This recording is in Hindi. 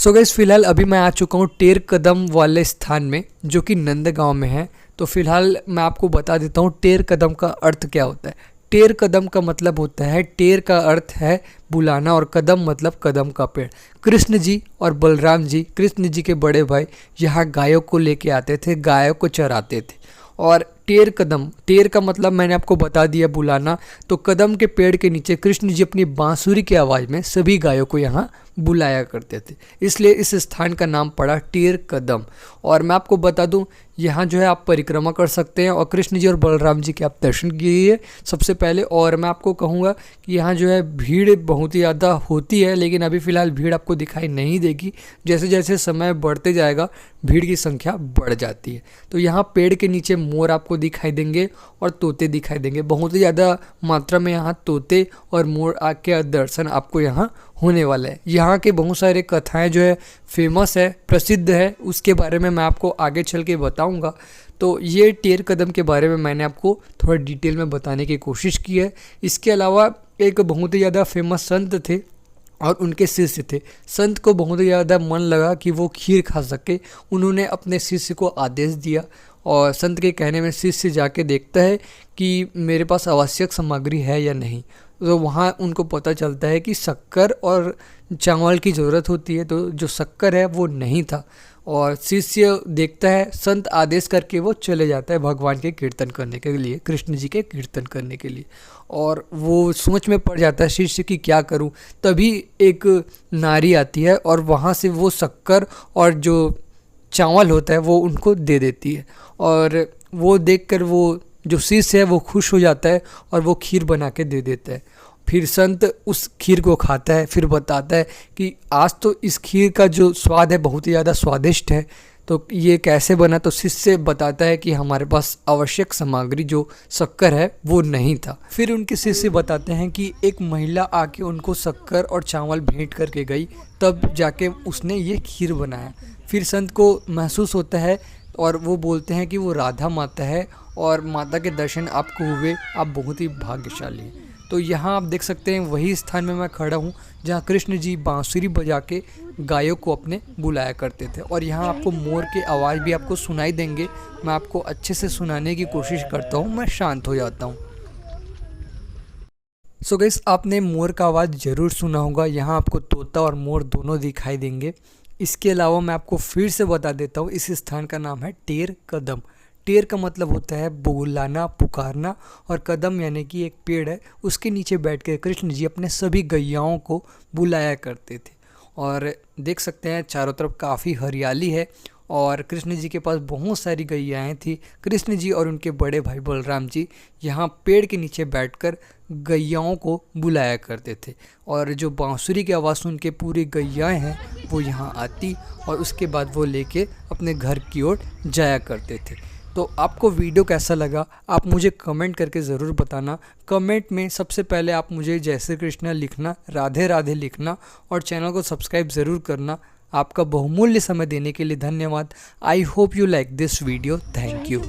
सो गाइस फिलहाल अभी मैं आ चुका हूँ टेर कदम वाले स्थान में जो कि नंदगांव में है। तो फिलहाल मैं आपको बता देता हूँ टेर कदम का अर्थ क्या होता है। टेर कदम का मतलब होता है, टेर का अर्थ है बुलाना और कदम मतलब कदम का पेड़। कृष्ण जी और बलराम जी, कृष्ण जी के बड़े भाई, यहाँ गायों को लेके आते थे, गायों को चराते थे। और टेर कदम, टेर का मतलब मैंने आपको बता दिया बुलाना। तो कदम के पेड़ के नीचे कृष्ण जी अपनी बांसुरी की आवाज़ में सभी गायों को यहाँ बुलाया करते थे, इसलिए इस स्थान का नाम पड़ा टेर कदम। और मैं आपको बता दूं, यहाँ जो है आप परिक्रमा कर सकते हैं और कृष्ण जी और बलराम जी के आप दर्शन कीजिए सबसे पहले। और मैं आपको कहूँगा कि यहाँ जो है भीड़ बहुत ही ज़्यादा होती है, लेकिन अभी फ़िलहाल भीड़ आपको दिखाई नहीं देगी। जैसे जैसे समय बढ़ते जाएगा भीड़ की संख्या बढ़ जाती है। तो यहाँ पेड़ के नीचे मोर आपको दिखाई देंगे और तोते दिखाई देंगे। बहुत ही ज़्यादा मात्रा में यहाँ तोते और मोर के दर्शन आपको यहाँ होने वाला है। यहाँ के बहुत सारे कथाएं जो है फेमस है, प्रसिद्ध है, उसके बारे में मैं आपको आगे चल के बताऊंगा। तो ये टेर कदम के बारे में मैंने आपको थोड़ा डिटेल में बताने की कोशिश की है। इसके अलावा एक बहुत ही ज़्यादा फेमस संत थे और उनके शिष्य थे। संत को बहुत ही ज़्यादा मन लगा कि वो खीर खा सके। उन्होंने अपने शिष्य को आदेश दिया और संत के कहने में शिष्य जाके देखता है कि मेरे पास आवश्यक सामग्री है या नहीं। तो वहाँ उनको पता चलता है कि शक्कर और चावल की ज़रूरत होती है, तो जो शक्कर है वो नहीं था। और शिष्य देखता है, संत आदेश करके वो चले जाता है भगवान के कीर्तन करने के लिए, कृष्ण जी के कीर्तन करने के लिए। और वो सोच में पड़ जाता है शिष्य कि क्या करूं। तभी एक नारी आती है और वहाँ से वो शक्कर और जो चावल होता है वो उनको दे देती है। और वो देखकर वो जो शिष्य है वो खुश हो जाता है और वो खीर बना के दे देता है। फिर संत उस खीर को खाता है, फिर बताता है कि आज तो इस खीर का जो स्वाद है बहुत ही ज़्यादा स्वादिष्ट है। तो ये कैसे बना, तो शिष्य बताता है कि हमारे पास आवश्यक सामग्री जो शक्कर है वो नहीं था। फिर उनके शिष्य बताते हैं कि एक महिला आके उनको शक्कर और चावल भेंट करके गई, तब जाके उसने ये खीर बनाया। फिर संत को महसूस होता है और वो बोलते हैं कि वो राधा माता है और माता के दर्शन आपको हुए, आप बहुत ही भाग्यशाली हैं। तो यहाँ आप देख सकते हैं वही स्थान में मैं खड़ा हूँ जहाँ कृष्ण जी बांसुरी बजा के गायों को अपने बुलाया करते थे। और यहाँ आपको मोर की आवाज़ भी आपको सुनाई देंगे। मैं आपको अच्छे से सुनाने की कोशिश करता हूँ, मैं शांत हो जाता हूँ। सो गाइस, आपने मोर का आवाज़ ज़रूर सुना होगा। यहाँ आपको तोता और मोर दोनों दिखाई देंगे। इसके अलावा मैं आपको फिर से बता देता हूँ, इस स्थान का नाम है टेर कदम। टेर का मतलब होता है बुलाना, पुकारना, और कदम यानी कि एक पेड़ है, उसके नीचे बैठ कर कृष्ण जी अपने सभी गैयाओं को बुलाया करते थे। और देख सकते हैं चारों तरफ काफ़ी हरियाली है और कृष्ण जी के पास बहुत सारी गैयाएँ थी। कृष्ण जी और उनके बड़े भाई बलराम जी यहाँ पेड़ के नीचे बैठकर गैयाओं को बुलाया करते थे। और जो बांसुरी की आवाज़ सुन के पूरी गैयाएँ हैं वो यहाँ आती और उसके बाद वो लेके अपने घर की ओर जाया करते थे। तो आपको वीडियो कैसा लगा आप मुझे कमेंट करके ज़रूर बताना। कमेंट में सबसे पहले आप मुझे जय श्री कृष्ण लिखना, राधे राधे लिखना और चैनल को सब्सक्राइब ज़रूर करना। आपका बहुमूल्य समय देने के लिए धन्यवाद। I hope you like this video. Thank you.